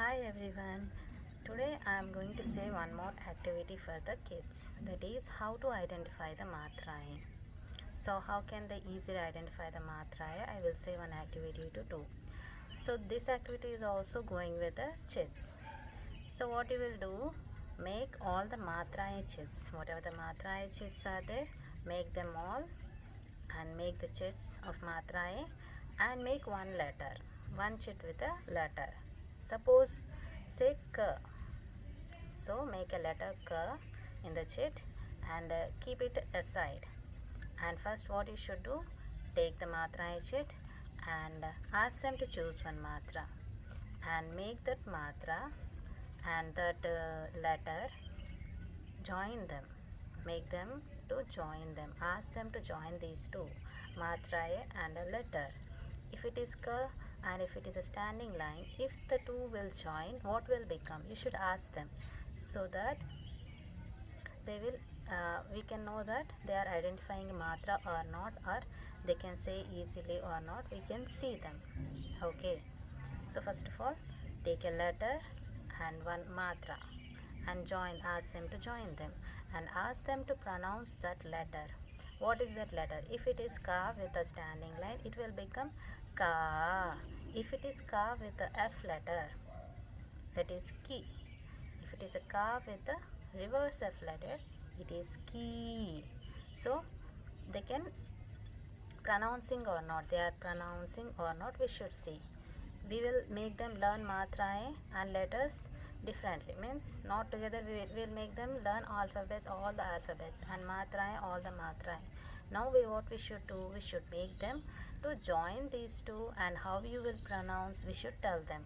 Hi everyone. Today I am going to say one more activity for the kids. That is how to identify the matrayein. So how can they easily identify the matrayein? I will say one activity to do. So this activity is also going with the chits. So what you will do? Make all the matrayein chits. Whatever the matrayein chits are there, make them all and make the chits of matrayein and make one letter. One chit with a letter. Suppose say K. So make a letter K in the chit and keep it aside. And first what you should do, take the matra chit and ask them to choose one matra and make that matra and that letter, join them, make them to join them, ask them to join these two, matra and a letter. If it is K and if it is a standing line, if the two will join, what will become? You should ask them so that they will we can know that they are identifying matra or not, or they can say easily or not, we can see them. Okay, so first of all, take a letter and one matra and ask them to join them and ask them to pronounce that letter. What is that letter? If it is ka with a standing line, it will become ka. If it is ka with the f letter, that is ki. If it is a ka with a reverse f letter, it is ki. So they can pronouncing or not, they are pronouncing or not, we should see. We will make them learn matrayein and letters differently, means not together. We will make them learn alphabets, all the alphabets, and matrayein, all the matrayein. Now what we should do, we should make them to join these two, and how you will pronounce, we should tell them.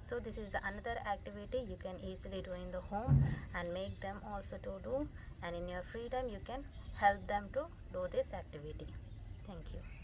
So this is another activity you can easily do in the home and make them also to do, and in your free time you can help them to do this activity. Thank you.